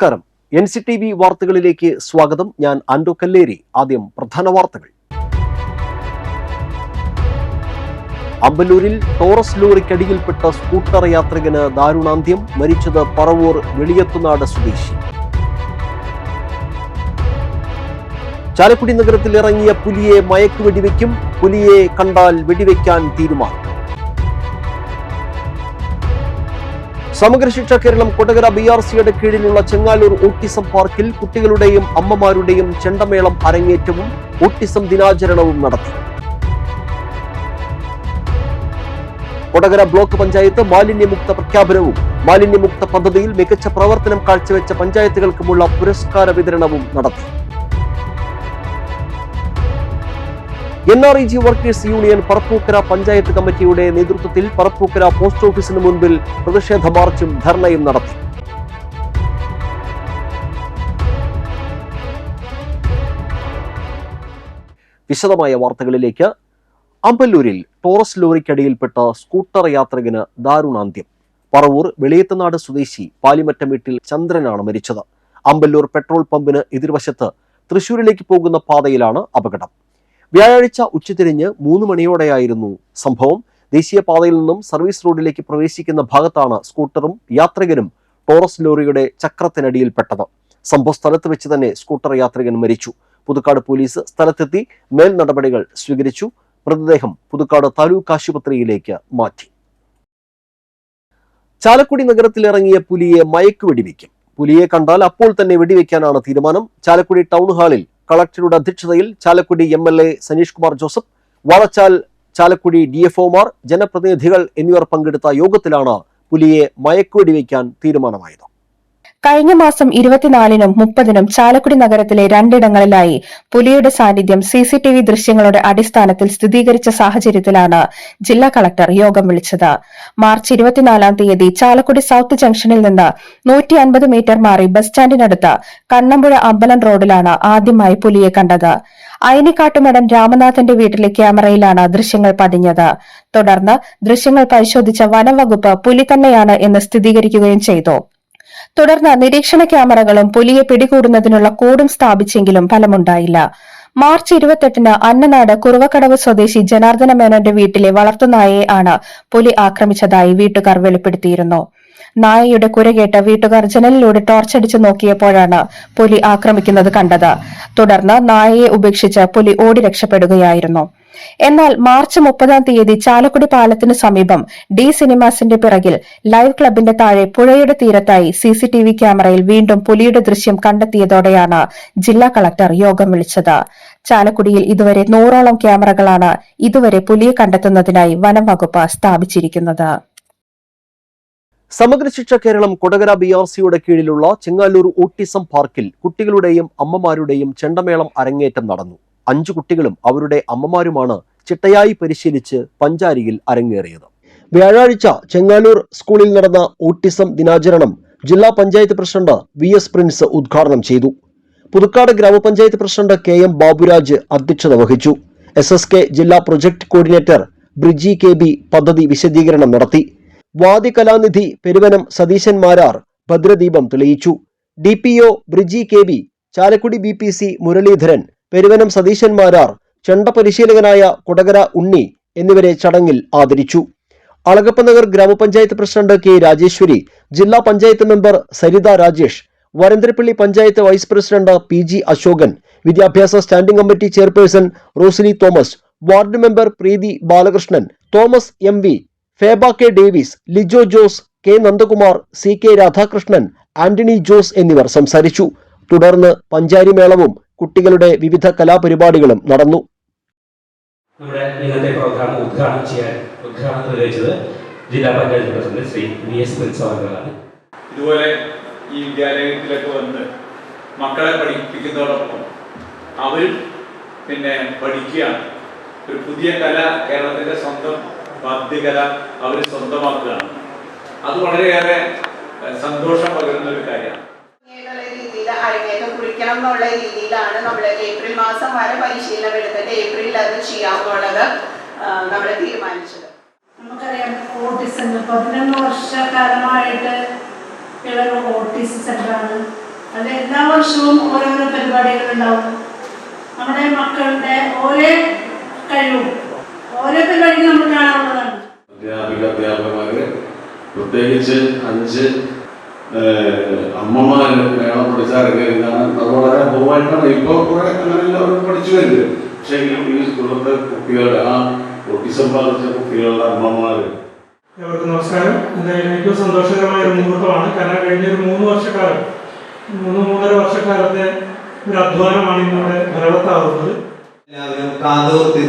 നമസ്കാരം. NCTV വാർത്തകളിലേക്ക് സ്വാഗതം. ഞാൻ ആൻഡോ കല്ലേരി. ആദ്യം പ്രധാന വാർത്തകൾ. അമ്പലൂരിൽ ടോറസ് ലോറിക്കടിയിൽപ്പെട്ട സ്കൂട്ടർ യാത്രികന് ദാരുണാന്ത്യം. മരിച്ചത് പറവൂർ വെളിയത്തുനാട് സ്വദേശി. ചാലക്കുടി നഗരത്തിൽ ഇറങ്ങിയ പുലിയെ മയക്കുവെടിവെക്കും. പുലിയെ കണ്ടാൽ വെടിവെക്കാൻ തീരുമാനം. സമഗ്ര ശിക്ഷ കേരളം കൊടകര BRCയുടെ കീഴിലുള്ള ചെങ്ങാലൂർ ഓട്ടിസം പാർക്കിൽ കുട്ടികളുടെയും അമ്മമാരുടെയും ചെണ്ടമേളം അരങ്ങേറ്റവും ഓട്ടിസം ദിനാചരണവും നടത്തി. കൊടകര ബ്ലോക്ക് പഞ്ചായത്ത് മാലിന്യമുക്ത പ്രഖ്യാപനവും മാലിന്യമുക്ത പദ്ധതിയിൽ മികച്ച പ്രവർത്തനം കാഴ്ചവെച്ച പഞ്ചായത്തുകൾക്കുമുള്ള പുരസ്കാര വിതരണവും നടത്തി. NREG workers union Parappukkara panchayat കമ്മിറ്റിയുടെ നേതൃത്വത്തിൽ പറപ്പൂക്കര പോസ്റ്റ് ഓഫീസിന് മുൻപിൽ പ്രതിഷേധ മാർച്ചും ധർണയും നടത്തി. വിശദമായ വാർത്തകളിലേക്ക്. അമ്പലൂരിൽ ടോറസ് ലോറിക്കടിയിൽപ്പെട്ട സ്കൂട്ടർ യാത്രികന് ദാരുണാന്ത്യം. പറവൂർ വെളിയത്തുനാട് സ്വദേശി പാലിമറ്റം വീട്ടിൽ ചന്ദ്രനാണ് മരിച്ചത്. അമ്പലൂർ പെട്രോൾ പമ്പിന് എതിർവശത്ത് തൃശൂരിലേക്ക് പോകുന്ന പാതയിലാണ് അപകടം. വ്യാഴാഴ്ച ഉച്ചതിരിഞ്ഞ് 3 മണിയോടെയായിരുന്നു സംഭവം. ദേശീയപാതയിൽ നിന്നും സർവീസ് റോഡിലേക്ക് പ്രവേശിക്കുന്ന ഭാഗത്താണ് സ്കൂട്ടറും യാത്രികനും ടോറസ് ലോറിയുടെ ചക്രത്തിനടിയിൽപ്പെട്ടത്. സംഭവ സ്ഥലത്ത് വെച്ച് തന്നെ സ്കൂട്ടർ യാത്രികൻ മരിച്ചു. പുതുക്കാട് പോലീസ് സ്ഥലത്തെത്തി മേൽ നടപടികൾ സ്വീകരിച്ചു. മൃതദേഹം പുതുക്കാട് താലൂക്ക് ആശുപത്രിയിലേക്ക് മാറ്റി. ചാലക്കുടി നഗരത്തിൽ ഇറങ്ങിയ പുലിയെ മയക്കുവെടിവെക്കും. പുലിയെ കണ്ടാൽ അപ്പോൾ തന്നെ വെടിവെക്കാനാണ് തീരുമാനം. ചാലക്കുടി ടൗൺ ഹാളിൽ കളക്ടറുടെ അധ്യക്ഷതയിൽ ചാലക്കുടി MLA സനീഷ് കുമാർ ജോസഫ്, വാളച്ചാൽ ചാലക്കുടി DFOമാർ, ജനപ്രതിനിധികൾ എന്നിവർ പങ്കെടുത്ത യോഗത്തിലാണ് പുലിയെ മയക്കുവെടിവെക്കാൻ തീരുമാനമായത്. കഴിഞ്ഞ മാസം 24-നും 30-നും ചാലക്കുടി നഗരത്തിലെ 2 ഇടങ്ങളിലായി പുലിയുടെ സാന്നിധ്യം CCTV ദൃശ്യങ്ങളുടെ അടിസ്ഥാനത്തിൽ സ്ഥിരീകരിച്ച സാഹചര്യത്തിലാണ് ജില്ലാ കളക്ടർ യോഗം വിളിച്ചത്. മാർച്ച് 24-ാം തീയതി ചാലക്കുടി സൌത്ത് ജംഗ്ഷനിൽ നിന്ന് 150 മീറ്റർ മാറി ബസ് സ്റ്റാൻഡിനടുത്ത് കണ്ണമ്പുഴ അമ്പലം റോഡിലാണ് ആദ്യമായി പുലിയെ കണ്ടത്. അയനിക്കാട്ടുമടൻ രാമനാഥന്റെ വീട്ടിലെ ക്യാമറയിലാണ് ദൃശ്യങ്ങൾ പതിഞ്ഞത്. തുടർന്ന് ദൃശ്യങ്ങൾ പരിശോധിച്ച വനംവകുപ്പ് പുലി തന്നെയാണ് എന്ന് സ്ഥിരീകരിക്കുകയും ചെയ്തു. തുടർന്ന് നിരീക്ഷണ ക്യാമറകളും പുലിയെ പിടികൂടുന്നതിനുള്ള കൂടും സ്ഥാപിച്ചെങ്കിലും ഫലമുണ്ടായില്ല. മാർച്ച് 28-ന് അന്നനാട് കുറുവക്കടവ് സ്വദേശി ജനാർദ്ദന മേനോന്റെ വീട്ടിലെ വളർത്തുനായയെ ആണ് പുലി ആക്രമിച്ചതായി വീട്ടുകാർ വെളിപ്പെടുത്തിയിരുന്നു. നായയുടെ കുരകേട്ട് വീട്ടുകാർ ജനലിലൂടെ ടോർച്ചടിച്ചു നോക്കിയപ്പോഴാണ് പുലി ആക്രമിക്കുന്നത് കണ്ടത്. തുടർന്ന് നായയെ ഉപേക്ഷിച്ച് പുലി ഓടി രക്ഷപ്പെടുകയായിരുന്നു. എന്നാൽ മാർച്ച് 30-ാം തീയതി ചാലക്കുടി പാലത്തിനു സമീപം D സിനിമാസിന്റെ പിറകിൽ ലൈവ് ക്ലബിന്റെ താഴെ പുഴയുടെ തീരത്തായി CCTV ക്യാമറയിൽ വീണ്ടും പുലിയുടെ ദൃശ്യം കണ്ടെത്തിയതോടെയാണ് ജില്ലാ കളക്ടർ യോഗം വിളിച്ചത്. ചാലക്കുടിയിൽ ഇതുവരെ 100ഓളം ക്യാമറകളാണ് ഇതുവരെ പുലിയെ കണ്ടെത്തുന്നതിനായി വനം വകുപ്പ് സ്ഥാപിച്ചിരിക്കുന്നത്. സമഗ്ര ശിക്ഷ കേരളം കൊടകര BRCയുടെ കീഴിലുള്ള ചെങ്ങാലൂർ ഓട്ടിസം പാർക്കിൽ കുട്ടികളുടെയും അമ്മമാരുടെയും ചെണ്ടമേളം അരങ്ങേറ്റം നടന്നു. 5 കുട്ടികളും അവരുടെ അമ്മമാരുമാണ് ചിട്ടയായി പരിശീലിച്ച് പഞ്ചാരിയിൽ അരങ്ങേറിയത്. വ്യാഴാഴ്ച ചെങ്ങാലൂർ സ്കൂളിൽ നടന്ന ഓട്ടിസം ദിനാചരണം ജില്ലാ പഞ്ചായത്ത് പ്രസിഡന്റ് VS പ്രിൻസ് ഉദ്ഘാടനം ചെയ്തു. പുതുക്കാട് ഗ്രാമപഞ്ചായത്ത് പ്രസിഡന്റ് KM ബാബുരാജ് അധ്യക്ഷത വഹിച്ചു. SSK ജില്ലാ പ്രൊജക്ട് കോർഡിനേറ്റർ ബ്രിജി KB പദ്ധതി വിശദീകരണം നടത്തി. വാദി കലാനിധി പെരുവനം സതീശൻ മാരാർ ഭദ്രദീപം തെളിയിച്ചു. DPO Briji KB, Chalakudy BPC Muraleedharan, Peruvanam Satheesan Marar, ചെണ്ട പരിശീലകനായ കൊടകര ഉണ്ണി എന്നിവരെ ചടങ്ങിൽ ആദരിച്ചു. അളഗപ്പനഗർ ഗ്രാമപഞ്ചായത്ത് പ്രസിഡന്റ് K രാജേശ്വരി, ജില്ലാ panchayat member Saritha Rajesh, Varantharappally panchayat vice president PG Ashokan, വിദ്യാഭ്യാസ standing committee chairperson Rosily Thomas, ward member Preethi Balakrishnan, Thomas MV, Feba K Davis, Lijo Jose, K Nandakumar, CK Radhakrishnan, Antony Jose എന്നിവർ സംസാരിച്ചു. തുടർന്ന് പഞ്ചാരി മേളവും കുട്ടികളുടെ വിവിധ കലാപരിപാടികളും നടന്നു. നമ്മുടെ ഇന്നത്തെ പ്രോഗ്രാം ഉദ്ഘാടനം നിർവഹിച്ചത് ജില്ലാ panchayat president Shri VS Prince അവர்களാണ്. ഇതുപോലെ ഈ വിദ്യാലയത്തിലൊക്കെ വന്ന് മക്കളെ പഠിപ്പിക്കുന്നതോടൊപ്പം അവരും പഠിക്കുകയാണ്. ഒരു പുതിയ കല, കേരളത്തിന്റെ സ്വന്തം വാദ്യകല അവർ സ്വന്തമാക്കുകയാണ്. അത് വളരെയേറെ സന്തോഷം പകരുന്ന ഒരു കാര്യമാണ്. അരങ്ങേറ്റം കുറിക്കണം എന്നുള്ള രീതിയിലാണ് നമ്മൾ ഏപ്രിൽ മാസം വരെ പരിശീലനം എടുത്തിട്ട് ഏപ്രിലിൽ അത് ചെയ്യാമെന്നുള്ളത് നമ്മൾ തീരുമാനിച്ചത്. നമുക്കറിയാം ഓട്ടിസം 11 വർഷക്കാലമായിട്ട് ഇവർ ഓട്ടിസം സെന്ററാണ് അത് എല്ലാ വർഷവും ഓരോരോ പരിപാടികളുണ്ടാവും. നമ്മുടെ മക്കളുടെ ഓരോ കഴിവും ഓരോ പരിപാടിക്കും നമ്മൾ കാണാനുള്ളതാണ്. അധ്യാപകന്മാര് പ്രത്യേകിച്ച് 5 അമ്മമാര് വേണം പഠിച്ചിറങ്ങിയതാണ്. അത് വളരെ ബഹുമായിട്ടാണ്. ഇപ്പോൾ കുറെ അങ്ങനെ എല്ലാവരും പഠിച്ചു വരുന്നത്. പക്ഷേ ഈ സ്കൂളിലത്തെ കുട്ടികളുടെ ആ ഓട്ടിസം ബാധിച്ച കുട്ടികളുടെ അമ്മമാര്. എല്ലാവർക്കും നമസ്കാരം. എന്തായാലും ഏറ്റവും സന്തോഷകരമായ ഒരു മുഹൂർത്തമാണ്. കാരണം കഴിഞ്ഞൊരു 3-3.5 വർഷക്കാലത്തെ ഒരു അധ്വാനമാണ് ഇന്നിവിടെ ഫലവത്താവുന്നത്.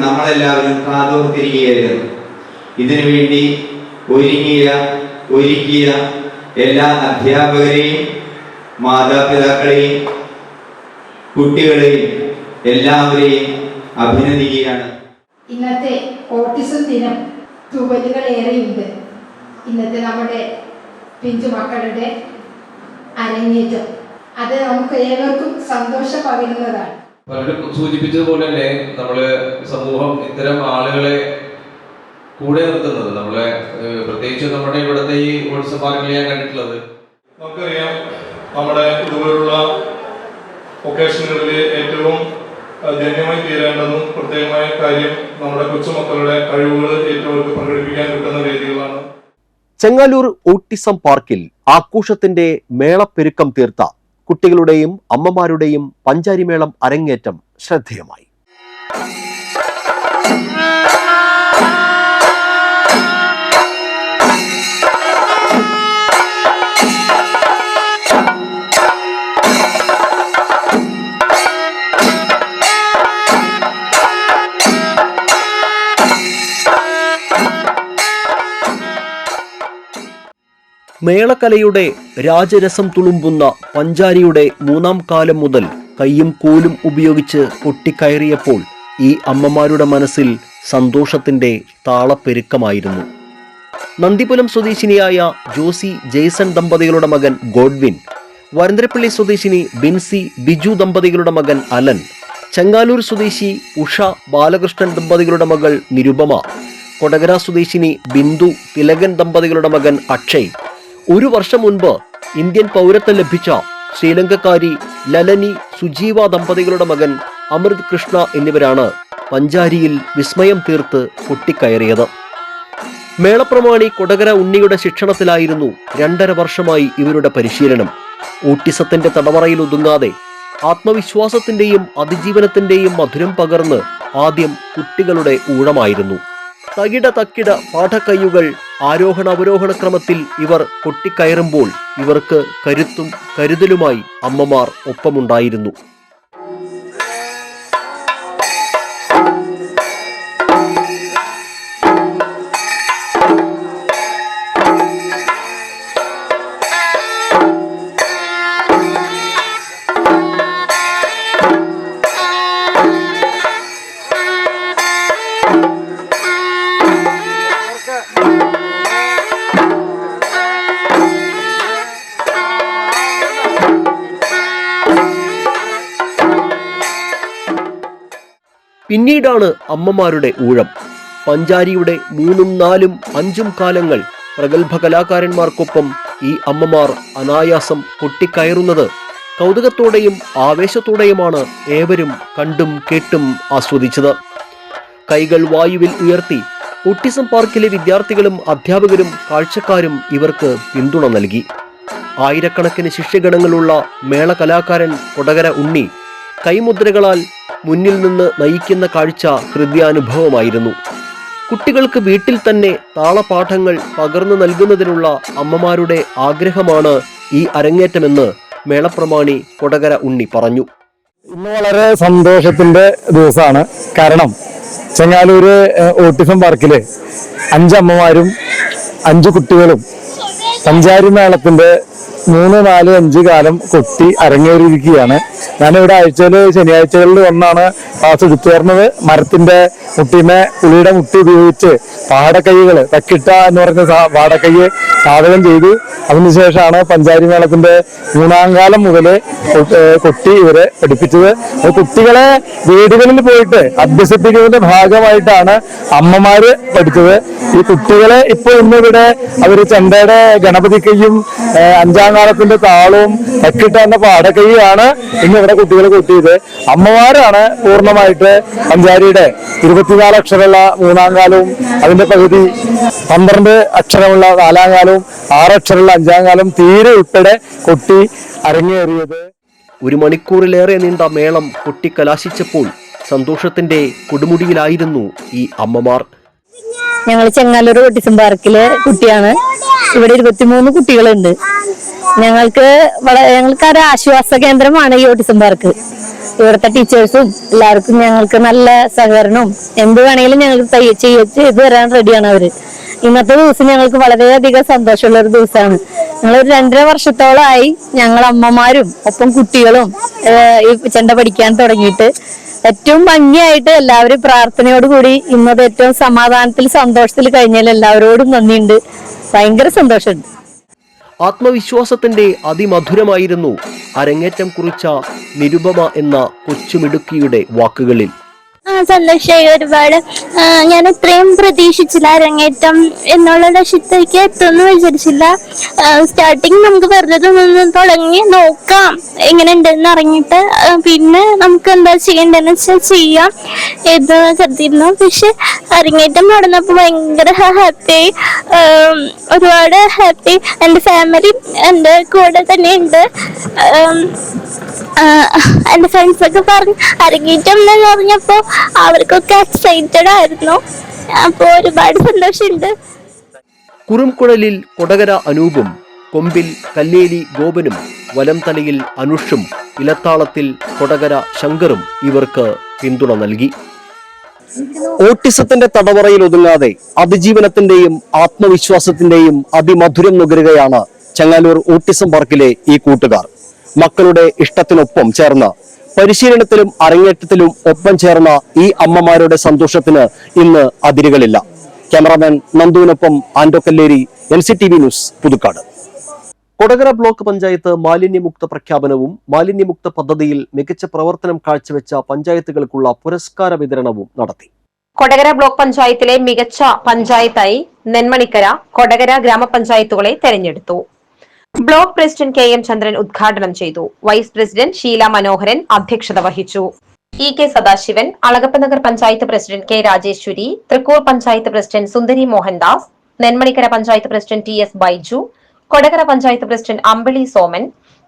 നമ്മളെല്ലാവരും കാതോർത്തിരിക്കുകയായിരുന്നു. ഇതിനു വേണ്ടി ഒരുക്കിയ എല്ലാ അധ്യാപകരെയും മാതാപിതാക്കളെയും കുട്ടികളെയും എല്ലാവരെയും അഭിനന്ദിക്കുകയാണ്. ഇന്നത്തെ ഓട്ടിസം ദിനം തൂവലുകൾ ഏറെയുണ്ട്. ഇന്നത്തെ നമ്മുടെ പിഞ്ചു മക്കളുടെ അരങ്ങേറ്റം അത് നമുക്ക് ഏവർക്കും സന്തോഷം പകരുന്നതാണ്. പലരും സൂചിപ്പിച്ചതുപോലെ തന്നെ നമ്മള് സമൂഹം ഇത്തരം ആളുകളെ കൂടെ നിർത്തുന്നത് നമ്മളെ പ്രത്യേകിച്ച് നമ്മുടെ ഇവിടുത്തെ ഈ ഓട്ടിസം പാർക്കിൽ ഞാൻ കണ്ടിട്ടുള്ളത്. നമുക്കറിയാം, നമ്മുടെ ഇതുപോലുള്ള ഒക്കേഷനുകളിൽ ഏറ്റവും ധന്യമായി തീരേണ്ടതും പ്രത്യേകമായ കാര്യം നമ്മുടെ കൊച്ചുമക്കളുടെ കഴിവുകൾ ഏറ്റവും പ്രകടിപ്പിക്കാൻ കിട്ടുന്ന രീതികളാണ്. ചെങ്ങാലൂർ ഓട്ടിസം പാർക്കിൽ ആഘോഷത്തിന്റെ മേളപ്പെരുക്കം തീർത്ത കുട്ടികളുടെയും അമ്മമാരുടെയും പഞ്ചാരിമേളം അരങ്ങേറ്റം ശ്രദ്ധേയമായി. മേളക്കലയുടെ രാജരസം തുളുമ്പുന്ന പഞ്ചാരിയുടെ 3ാം കാലം മുതൽ കയ്യും കോലും ഉപയോഗിച്ച് കൊട്ടിക്കയറിയപ്പോൾ ഈ അമ്മമാരുടെ മനസ്സിൽ സന്തോഷത്തിന്റെ താളപ്പെരുക്കമായിരുന്നു. നന്ദിപുരം സ്വദേശിനിയായ ജോസി ജെയ്സൺ ദമ്പതികളുടെ മകൻ ഗോഡ്വിൻ, വരന്തരപ്പള്ളി സ്വദേശിനി ബിൻസി ബിജു ദമ്പതികളുടെ മകൻ അലൻ, ചെങ്ങാലൂർ സ്വദേശി ഉഷ ബാലകൃഷ്ണൻ ദമ്പതികളുടെ മകൾ നിരുപമ, കൊടകര സ്വദേശിനി ബിന്ദു തിലകൻ ദമ്പതികളുടെ മകൻ അക്ഷയ്, 1 വർഷം മുൻപ് ഇന്ത്യൻ പൗരത്വം ലഭിച്ച ശ്രീലങ്കക്കാരി ലലനി സുജീവ ദമ്പതികളുടെ മകൻ അമൃത് കൃഷ്ണ എന്നിവരാണ് പഞ്ചാരിയിൽ വിസ്മയം തീർത്ത് പൊട്ടിക്കയറിയത്. മേളപ്രമാണി കൊടകര ഉണ്ണിയുടെ ശിക്ഷണത്തിലായിരുന്നു 2.5 വർഷമായി ഇവരുടെ പരിശീലനം. ഓട്ടിസത്തിന്റെ തടവറയിൽ ഒതുങ്ങാതെ ആത്മവിശ്വാസത്തിന്റെയും അതിജീവനത്തിന്റെയും മധുരം പകർന്ന് ആദ്യം കുട്ടികളുടെ ഊഴമായിരുന്നു. തകിട തക്കിട പാഠക്കയ്യുകൾ ആരോഹണ ക്രമത്തിൽ ഇവർ കൊട്ടിക്കയറുമ്പോൾ ഇവർക്ക് കരുത്തും കരുതലുമായി അമ്മമാർ ഒപ്പമുണ്ടായിരുന്നു. പിന്നീടാണ് അമ്മമാരുടെ ഊഴം. പഞ്ചാരിയുടെ 3, 4, 5 കാലങ്ങൾ പ്രഗത്ഭ കലാകാരന്മാർക്കൊപ്പം ഈ അമ്മമാർ അനായാസം പൊട്ടിക്കയറുന്നത് കൗതുകത്തോടെയും ആവേശത്തോടെയുമാണ് ഏവരും കണ്ടും കേട്ടും ആസ്വദിച്ചത്. കൈകൾ വായുവിൽ ഉയർത്തി ഓട്ടിസം പാർക്കിലെ വിദ്യാർത്ഥികളും അധ്യാപകരും കാഴ്ചക്കാരും ഇവർക്ക് പിന്തുണ നൽകി. ആയിരക്കണക്കിന് ശിഷ്യഗണങ്ങളുള്ള മേള കലാകാരൻ കൊടകര ഉണ്ണി കൈമുദ്രകളാൽ മുന്നിൽ നിന്ന് നയിക്കുന്ന കാഴ്ച ഹൃദയാനുഭവമായിരുന്നു. കുട്ടികൾക്ക് വീട്ടിൽ തന്നെ താളപാഠങ്ങൾ പകർന്നു നൽകുന്നതിനുള്ള അമ്മമാരുടെ ആഗ്രഹമാണ് ഈ അരങ്ങേറ്റമെന്ന് മേളപ്രമാണി കൊടകര ഉണ്ണി പറഞ്ഞു. ഇന്ന് വളരെ സന്തോഷത്തിന്റെ ദിവസമാണ്. കാരണം ചെങ്ങാലൂര് ഓട്ടിസം പാർക്കില് 5 അമ്മമാരും 5 കുട്ടികളും പഞ്ചാരി മേളത്തിന്റെ 3, 4, 5 കാലം കൊട്ടി അരങ്ങേറിയിരിക്കുകയാണ്. ഞാനിവിടെ ശനിയാഴ്ചകളിൽ ഒന്നാണ് ക്ലാസ് എടുത്തു വരുന്നത്. മരത്തിന്റെ മുട്ടിമേ പുളിയുടെ മുട്ടി ഉപയോഗിച്ച് പാടക്കൈകൾ തക്കിട്ട എന്ന് പറഞ്ഞ പാടക്കൈ സാധകം ചെയ്തു. അതിനുശേഷമാണ് പഞ്ചാരി മേളത്തിന്റെ 3ാം കാലം മുതൽ കൊട്ടി ഇവരെ പഠിപ്പിച്ചത്. കുട്ടികളെ വീടുകളിൽ പോയിട്ട് അഭ്യസിപ്പിക്കുന്നതിന്റെ ഭാഗമായിട്ടാണ് അമ്മമാര് പഠിച്ചത്. ഈ കുട്ടികളെ ഇന്നിവിടെ അവര് ചെണ്ടയുടെ ഗണപതിക്കയ്യും 5ാം കാലത്തിന്റെ താളവും തക്കിട്ട് തന്നെ പാടക്കൈയാണ് ഇന്ന് ഇവിടെ കുട്ടികൾ കൂട്ടിയത്. അമ്മമാരാണ് പൂർണ്ണമായിട്ട് പഞ്ചാരിയുടെ 24 അക്ഷരമുള്ള 3-ാം കാലവും അതിന്റെ പകുതി 12 അക്ഷരമുള്ള 4-ാം കാലവും 6 അക്ഷരമുള്ള 5-ാം കാലവും തീരെ ഉൾപ്പെടെ കൊട്ടി അരങ്ങേറിയത്. 1 മണിക്കൂറിലേറെ നീണ്ട മേളം കൊട്ടിക്കലാശിച്ചപ്പോൾ സന്തോഷത്തിന്റെ കൊടുമുടിയിലായിരുന്നു ഈ അമ്മമാർ. ഞങ്ങൾ ചെങ്ങാലൂർ ഓട്ടിസം പാർക്കിലെ കുട്ടിയാണ്. ഇവിടെ 23 കുട്ടികളുണ്ട്. ഞങ്ങൾക്ക് ഒരു ആശ്വാസ കേന്ദ്രമാണ് ഈ ഓട്ടിസം പാർക്ക്. ഇവിടുത്തെ ടീച്ചേഴ്സും എല്ലാവർക്കും ഞങ്ങൾക്ക് നല്ല സഹകരണവും എന്ത് വേണമെങ്കിലും ഞങ്ങൾക്ക് ചെയ്തു തരാൻ റെഡിയാണ് അവര്. ഇന്നത്തെ ദിവസം ഞങ്ങൾക്ക് വളരെയധികം സന്തോഷമുള്ള ഒരു ദിവസമാണ്. ഞങ്ങൾ 2.5 വർഷത്തോളമായി ഞങ്ങൾ അമ്മമാരും ഒപ്പം കുട്ടികളും ഈ ചെണ്ട പഠിക്കാൻ തുടങ്ങിയിട്ട് ഏറ്റവും ഭംഗിയായിട്ട് എല്ലാവരും പ്രാർത്ഥനയോടുകൂടി ഇന്നത് ഏറ്റവും സമാധാനത്തിൽ സന്തോഷത്തിൽ കഴിഞ്ഞാൽ എല്ലാവരോടും നന്ദിയുണ്ട്. ഭയങ്കര സന്തോഷമുണ്ട്. ആത്മവിശ്വാസത്തിന്റെ അതിമധുരമായിരുന്നു അരങ്ങേറ്റം കുറിച്ച നിരുപമ എന്ന കൊച്ചുമിടുക്കിയുടെ വാക്കുകളിൽ. സന്തോഷമായി ഒരുപാട്. ഞാൻ ഇത്രയും പ്രതീക്ഷിച്ചില്ല. അരങ്ങേറ്റം എന്നുള്ള ലക്ഷ്യത്തേക്ക് എത്തുമെന്ന് വിചാരിച്ചില്ല. സ്റ്റാർട്ടിങ് നമുക്ക് വെറുതെ നിന്ന് തുടങ്ങി നോക്കാം എങ്ങനെ ഉണ്ടെന്ന് അറിഞ്ഞിട്ട് പിന്നെ നമുക്ക് എന്താ ചെയ്യേണ്ടതെന്ന് വെച്ചാൽ ചെയ്യാം എന്ന് കരുതിയിരുന്നു. പക്ഷെ അരങ്ങേറ്റം നടന്നപ്പോൾ ഭയങ്കര ഹാപ്പിയായി, ഒരുപാട് ഹാപ്പി. എൻ്റെ ഫാമിലി എൻ്റെ കൂടെ തന്നെയുണ്ട്. എൻ്റെ ഫ്രണ്ട്സൊക്കെ പറഞ്ഞു അരങ്ങേറ്റം എന്ന് പറഞ്ഞപ്പോൾ അവർക്കൊക്കെ എക്സൈറ്റഡ് ആയിരുന്നു. അപ്പോൾ ഒരുപാട് സന്തോഷമുണ്ട്. കുറുംകുഴലിൽ കൊടകര അനൂപും, കൊമ്പിൽ കല്ലേലി ഗോപനും, വലംതലയിൽ അനുഷും, ഇലത്താളത്തിൽ കൊടകര ശങ്കറും ഇവർക്ക് പിന്തുണ നൽകി. ഓട്ടിസത്തിന്റെ തടവറയിൽ ഒതുങ്ങാതെ അതിജീവനത്തിന്റെയും ആത്മവിശ്വാസത്തിന്റെയും അതിമധുരം നുകരുകയാണ് ചെങ്ങാലൂർ ഓട്ടിസം പാർക്കിലെ ഈ കൂട്ടുകാർ. മക്കളുടെ ഇഷ്ടത്തിനൊപ്പം ചേർന്ന് പരിശീലനത്തിലും അരങ്ങേറ്റത്തിലും ഒപ്പം ചേർന്ന ഈ അമ്മമാരുടെ സന്തോഷത്തിന് ഇന്ന് അതിരുകളില്ല. ക്യാമറാമാൻ നന്ദുവിനൊപ്പം Ando Kalleri, NCTV news, Puthukkad. Kodakara block panchayat മാലിന്യമുക്ത പ്രഖ്യാപനവും മാലിന്യമുക്ത പദ്ധതിയിൽ മികച്ച പ്രവർത്തനം കാഴ്ചവെച്ച പഞ്ചായത്തുകൾക്കുള്ള പുരസ്കാര വിതരണവും നടത്തി. കൊടകര ബ്ലോക്ക് പഞ്ചായത്തിലെ മികച്ച പഞ്ചായത്തായി നെന്മണിക്കര, കൊടകര ഗ്രാമപഞ്ചായത്തുകളെ തെരഞ്ഞെടുത്തു. ബ്ലോക്ക് പ്രസിഡന്റ് KM ചന്ദ്രൻ ഉദ്ഘാടനം ചെയ്തു. വൈസ് പ്രസിഡന്റ് ഷീല മനോഹരൻ അധ്യക്ഷത വഹിച്ചു. EK Sadasivan, Alagappanagar panchayat president K Rajeshwari, Thrikkur panchayat president Sundari Mohandas, Nenmanikkara panchayat president TS Baiju, Kodakara panchayat president Ambili Soman,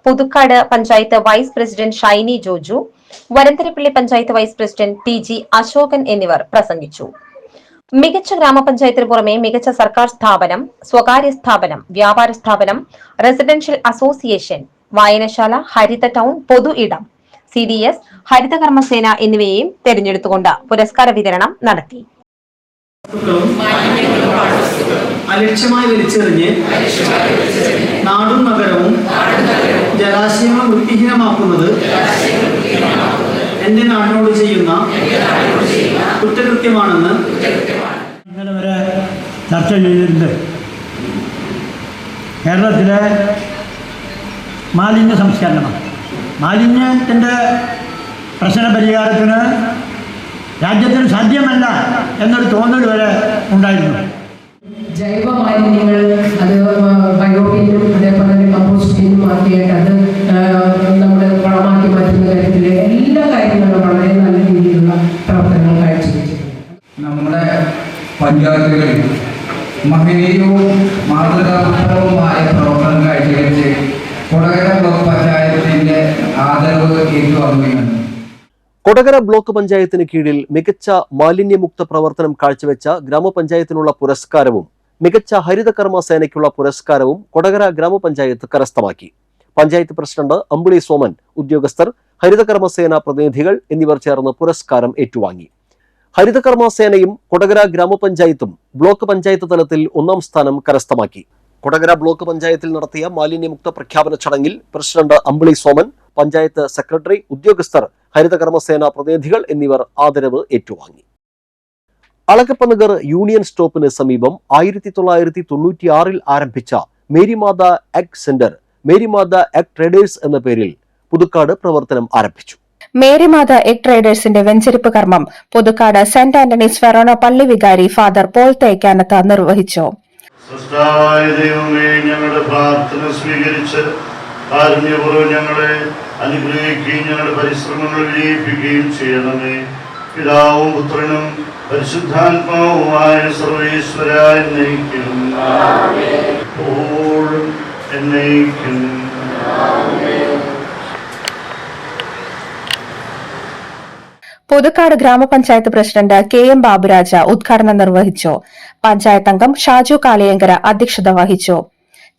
Puthukkad panchayat vice president Shiny Joju, Varantharappally panchayat vice president TG Ashokan എന്നിവർ പ്രസംഗിച്ചു. മികച്ച ഗ്രാമപഞ്ചായത്തിന് പുറമെ മികച്ച സർക്കാർ സ്ഥാപനം, സ്വകാര്യ സ്ഥാപനം, വ്യാപാര സ്ഥാപനം, റെസിഡൻഷ്യൽ അസോസിയേഷൻ, വായനശാല, ഹരിത ടൗൺ, പൊതു ഇടം, CDS, ഹരിത കർമ്മസേന എന്നിവയെയും തെരഞ്ഞെടുത്തുകൊണ്ട് പുരസ്കാര വിതരണം നടത്തി. അലക്ഷ്യമായി വലിച്ചെറിഞ്ഞ് നാടും നഗരവും ജലാശയങ്ങളും വൃത്തിഹീനമാക്കുന്നത് എന്റെ നാടിനോട് ചെയ്യുന്ന കുറ്റകൃത്യമാണെന്ന് ഇന്നലെ വരെ ചർച്ച ചെയ്തിട്ടുണ്ട്. കേരളത്തിലെ മാലിന്യ സംസ്കരണം, മാലിന്യത്തിൻ്റെ പ്രശ്ന പരിഹാരത്തിന് രാജ്യത്തിന് സാധ്യമല്ല എന്നൊരു തോന്നൽ വരെ ഉണ്ടായിരുന്നു. ജൈവ മാലിന്യങ്ങൾ അത് ബയോബിനും അതേപോലെ തന്നെ കമ്പോസ്റ്റിനും ആക്കിയിട്ട് അത് നമ്മുടെ വളമാക്കി മാറ്റുന്ന കാര്യത്തിൽ എല്ലാ കാര്യങ്ങളും വളരെ നല്ല രീതിയിലുള്ള പ്രവർത്തനങ്ങൾ കാഴ്ചവെച്ചിട്ടുണ്ട്. നമ്മുടെ പഞ്ചായത്തുകളിൽ മഹനീയവും മാതൃകാപരവുമായ പ്രവർത്തനം കാഴ്ചവെച്ച് കൊടകര ബ്ലോക്ക് പഞ്ചായത്തിന്റെ ആദരവ് ഏറ്റുവാങ്ങുകയാണ്. കൊടകര ബ്ലോക്ക് പഞ്ചായത്തിന് കീഴിൽ മികച്ച മാലിന്യമുക്ത പ്രവർത്തനം കാഴ്ചവെച്ച ഗ്രാമപഞ്ചായത്തിനുള്ള പുരസ്കാരവും മികച്ച ഹരിത കർമ്മസേനയ്ക്കുള്ള പുരസ്കാരവും കൊടകര ഗ്രാമപഞ്ചായത്ത് കരസ്ഥമാക്കി. പഞ്ചായത്ത് പ്രസിഡന്റ് അമ്പിളി സോമൻ, ഉദ്യോഗസ്ഥർ, ഹരിത കർമ്മസേന പ്രതിനിധികൾ എന്നിവർ ചേർന്ന് പുരസ്കാരം ഏറ്റുവാങ്ങി. ഹരിത കർമ്മസേനയും കൊടകര ഗ്രാമപഞ്ചായത്തും ബ്ലോക്ക് പഞ്ചായത്ത് തലത്തിൽ 1ാം സ്ഥാനം കരസ്ഥമാക്കി. കൊടകര ബ്ലോക്ക് പഞ്ചായത്തിൽ നടത്തിയ മാലിന്യമുക്ത പ്രഖ്യാപന ചടങ്ങിൽ പ്രസിഡന്റ് അമ്പിളി സോമൻ, പഞ്ചായത്ത് സെക്രട്ടറി, ഉദ്യോഗസ്ഥർ, ഹരിത കർമ്മസേന പ്രതിനിധികൾ എന്നിവർ ആദരവ് ഏറ്റുവാങ്ങി. അളഗപ്പനഗർ യൂണിയൻ സ്റ്റോപ്പിന് സമീപം 1996 ആരംഭിച്ച Marymatha egg centre Marymatha egg traders എന്ന പേരിൽ പുതുക്കാട് പ്രവർത്തനം ആരംഭിച്ചു. മേരിമാത എഗ് ട്രേഡേഴ്സിന്റെ വെഞ്ചരിപ്പ് കർമ്മം പുതുക്കാട് സെന്റ് ആന്റണീസ് ഫെറോന പള്ളി വികാരി ഫാദർ പോൾ തേക്കാനത്ത് നിർവഹിച്ചു. സൃഷ്ടാവായ ദൈവമേ, ഞങ്ങളുടെ പ്രാർത്ഥന സ്വീകരിച്ച് കാരുണ്യപൂർവ്വം ഞങ്ങളെ അനുഗ്രഹിക്കുകയും ഞങ്ങളുടെ പരിശ്രമങ്ങൾ വിജയിപ്പിക്കുകയും ചെയ്യണമേ. പിതാവും പുത്രനും പരിശുദ്ധാത്മാവുമായ സർവേശ്വര എന്നേക്കും എപ്പോഴും എന്നേക്കും. പുതുക്കാട് ഗ്രാമപഞ്ചായത്ത് പ്രസിഡന്റ് KM ബാബുരാജ ഉദ്ഘാടനം നിർവഹിച്ചു. പഞ്ചായത്ത് അംഗം ഷാജു കാളിയങ്കര അധ്യക്ഷത വഹിച്ചു.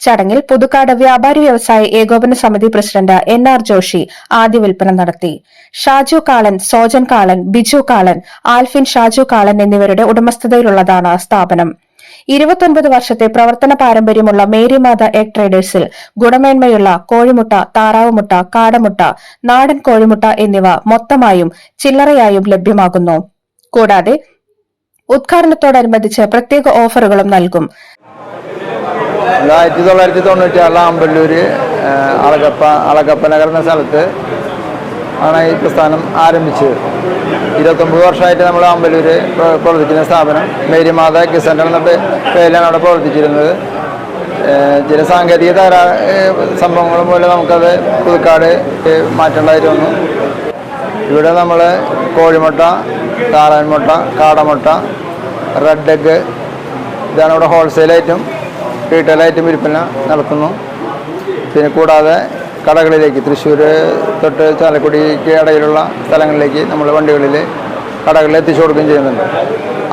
ചടങ്ങിൽ പുതുക്കാട് വ്യാപാരി വ്യവസായ ഏകോപന സമിതി പ്രസിഡന്റ് NR ജോഷി ആദ്യ വിൽപ്പന നടത്തി. ഷാജു കാളൻ, സോജൻ കാളൻ, ബിജു കാളൻ, ആൽഫിൻ ഷാജു കാളൻ എന്നിവരുടെ ഉടമസ്ഥതയിലുള്ളതാണ് സ്ഥാപനം. 29 വർഷത്തെ പ്രവർത്തന പാരമ്പര്യമുള്ള മേരിമാത എഗ് ട്രേഡേഴ്സിൽ ഗുണമേന്മയുള്ള കോഴിമുട്ട, താറാവുമുട്ട, കാടമുട്ട, നാടൻ കോഴിമുട്ട എന്നിവ മൊത്തമായും ചില്ലറയായും ലഭ്യമാകുന്നു. കൂടാതെ ഉദ്ഘാടനത്തോടനുബന്ധിച്ച് പ്രത്യേക ഓഫറുകളും നൽകും. 1996 അമ്പല്ലൂര് അളകപ്പ നഗർ എന്ന സ്ഥലത്ത് ആണ് ഈ പ്രസ്ഥാനം ആരംഭിച്ചത്. 29 വർഷമായിട്ട് നമ്മൾ അമ്പല്ലൂര് പ്രവർത്തിക്കുന്ന സ്ഥാപനം മേരിമാത എഗ് സെന്റർ എന്ന പേരിലാണ് അവിടെ പ്രവർത്തിച്ചിരുന്നത്. ചില സാങ്കേതിക സംഭവങ്ങൾ മൂലം നമുക്കത് പുതുക്കാട് മാറ്റേണ്ടതായിട്ട് വന്നു. ഇവിടെ നമ്മൾ കോഴിമുട്ട, താറാൻമുട്ട, കാടമുട്ട, റെഡ് എഗ് ഇതാണ് ഇവിടെ ഹോൾസെയിലായിട്ടും റീറ്റെയിലായിട്ടും വിൽപ്പന നടത്തുന്നു. പിന്നെ കൂടാതെ കടകളിലേക്ക് തൃശ്ശൂർ തൊട്ട് ചാലക്കുടിക്ക് ഇടയിലുള്ള സ്ഥലങ്ങളിലേക്ക് നമ്മൾ വണ്ടികളിൽ കടകളിൽ എത്തിച്ചു കൊടുക്കുകയും ചെയ്യുന്നുണ്ട്.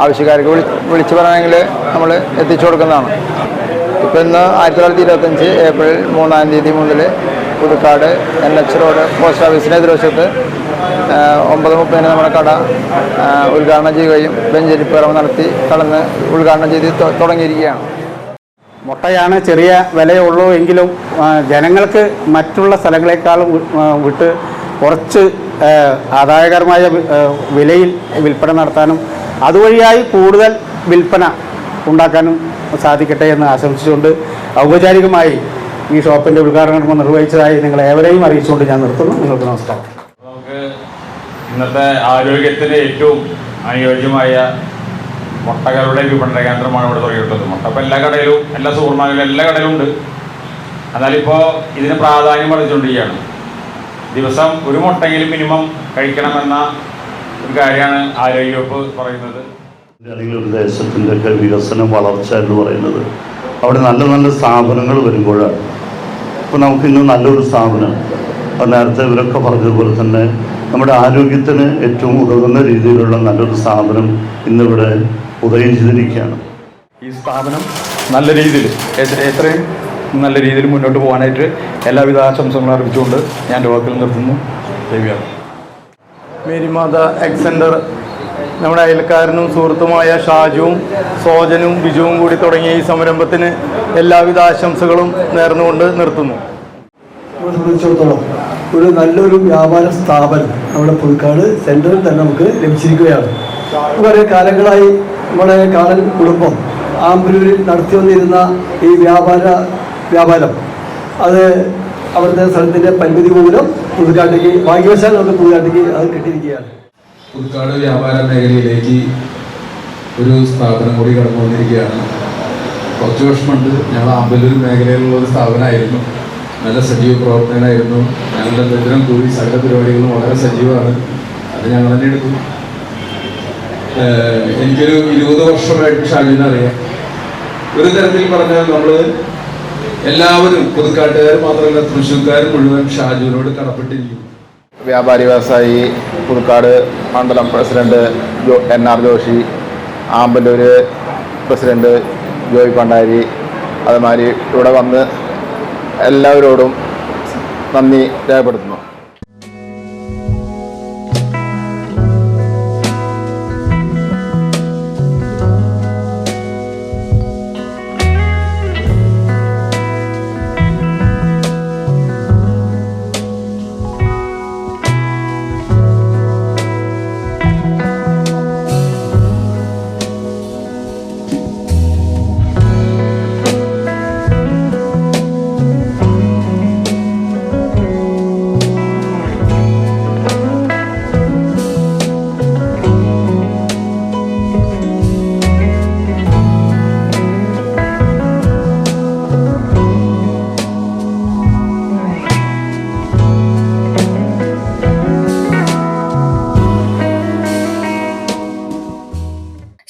ആവശ്യക്കാർക്ക് വിളിച്ചു പറയണമെങ്കിൽ നമ്മൾ എത്തിച്ചു കൊടുക്കുന്നതാണ്. ഇപ്പോൾ ഇന്ന് 1925 ഏപ്രിൽ 3-ാം തീയതി മുതൽ പുതുക്കാട് NH റോഡ് പോസ്റ്റ് ഓഫീസിന് എതിർവശത്ത് 9:30 നമ്മുടെ കട ഉദ്ഘാടനം ചെയ്യുകയും ബെഞ്ചരിപ്പുറം നടത്തി കടന്ന് ഉദ്ഘാടനം ചെയ്ത് തുടങ്ങിയിരിക്കുകയാണ്. മുട്ടയാണ് ചെറിയ വിലയുള്ളൂ എങ്കിലും ജനങ്ങൾക്ക് മറ്റുള്ള സ്ഥലങ്ങളെക്കാളും വിട്ട് കുറച്ച് ആദായകരമായ വിലയിൽ വിൽപ്പന നടത്താനും അതുവഴിയായി കൂടുതൽ വിൽപ്പന ഉണ്ടാക്കാനും സാധിക്കട്ടെ എന്ന് ആശംസിച്ചുകൊണ്ട് ഔപചാരികമായി ഈ ഷോപ്പിൻ്റെ ഉദ്ഘാടനം നിർവഹിച്ചതായി നിങ്ങൾ ഏവരെയും അറിയിച്ചുകൊണ്ട് ഞാൻ നിർത്തുന്നു. നിങ്ങൾക്ക് നമസ്കാരം. നമുക്ക് ഇന്നത്തെ ആരോഗ്യത്തിന് ഏറ്റവും അനുയോജ്യമായ മുട്ടകളുടെ വിപണന കേന്ദ്രമാണ് ഇവിടെ തുടങ്ങിയിട്ടുള്ളത്. മുട്ട ഇപ്പോൾ എല്ലാ കടയിലും, എല്ലാ സൂപ്പർ മാർക്കറ്റിലും എല്ലാ കടയിലും ഉണ്ട്. എന്നാലിപ്പോൾ ഇതിന് പ്രാധാന്യം വർദ്ധിച്ചുകൊണ്ടിരിക്കുകയാണ്. ദിവസം ഒരു മുട്ടയെങ്കിലും മിനിമം കഴിക്കണമെന്ന ഒരു കാര്യമാണ് ആരോഗ്യവകുപ്പ് പറയുന്നത്. അല്ലെങ്കിൽ ഒരു ദേശത്തിൻ്റെയൊക്കെ വികസനം, വളർച്ച എന്ന് പറയുന്നത് അവിടെ നല്ല നല്ല സ്ഥാപനങ്ങൾ വരുമ്പോഴാണ്. ഇപ്പോൾ നമുക്കിന്ന് നല്ലൊരു സ്ഥാപനം, അത് നേരത്തെ ഇവരൊക്കെ പറഞ്ഞതുപോലെ തന്നെ നമ്മുടെ ആരോഗ്യത്തിന് ഏറ്റവും ഉതകുന്ന രീതിയിലുള്ള നല്ലൊരു സ്ഥാപനം ഇന്നിവിടെ ഉദയം ചെയ്തിരിക്കുകയാണ്. ഈ സ്ഥാപനം നല്ല രീതിയിൽ എത്രയും നല്ല രീതിയിൽ മുന്നോട്ട് പോകാനായിട്ട് എല്ലാവിധ ആശംസകളും അറിയിച്ചുകൊണ്ട് ഞാൻ വാക്കുകൾ നിർത്തുന്നു. ദേവിയാണ്. മേരിമാത എഗ് സെന്റർ നമ്മുടെ അയൽക്കാരനും സുഹൃത്തുമായ ഷാജുവും സോജനും ബിജുവും കൂടി തുടങ്ങിയ ഈ സംരംഭത്തിന് എല്ലാവിധ ആശംസകളും നേർന്നുകൊണ്ട് നിർത്തുന്നു. സംബന്ധിച്ചിടത്തോളം ഒരു നല്ലൊരു വ്യാപാര സ്ഥാപനം നമ്മുടെ പുതുക്കാട് സെന്ററിൽ തന്നെ നമുക്ക് ലഭിച്ചിരിക്കുകയാണ്. കുറേ കാലങ്ങളായി നമ്മുടെ കാടൻ കുടുംബം ആമ്പലൂരിൽ നടത്തി വന്നിരുന്ന ഈ വ്യാപാരം അത് അവിടുത്തെ സ്ഥലത്തിൻ്റെ പരിമിതി മൂലം പുതുക്കാട്ടേക്ക് ഭാഗ്യവശാൽ നമുക്ക് പുതുക്കാട്ടേക്ക് അത് കിട്ടിയിരിക്കുകയാണ്. പുതുക്കാട് വ്യാപാര മേഖലയിലേക്ക് ഒരു സ്ഥാപനം കൂടി കടന്നു വന്നിരിക്കുകയാണ്. കുറച്ച് വർഷമുണ്ട്. ഞങ്ങൾ ആമ്പല്ലൂർ മേഖലയിലുള്ള ഒരു സ്ഥാപനമായിരുന്നു. നല്ല സജീവ പ്രവർത്തനമായിരുന്നു. ഞങ്ങളുടെ ബന്ധനം കൂടി സകല പരിപാടികളും വളരെ സജീവമാണ്. അത് ഞങ്ങൾ തന്നെ എടുത്തു. എനിക്കൊരു 20 വർഷമായിട്ട് ഷാജുവിനെ അറിയാം. ഒരു തരത്തിൽ പറഞ്ഞാൽ നമ്മൾ എല്ലാവരും പുതുക്കാട്ടുകാർ മാത്രമല്ല തൃശ്ശൂർക്കാർ മുഴുവൻ ഷാജുവിനോട് കടപ്പെട്ടിരിക്കുന്നു. വ്യാപാരി വ്യവസായി പുതുക്കാട് മണ്ഡലം president NR Joshy, Amballur president Joy Pandari, അതുമാതിരി ഇവിടെ വന്ന് എല്ലാവരോടും നന്ദി രേഖപ്പെടുത്തുന്നു.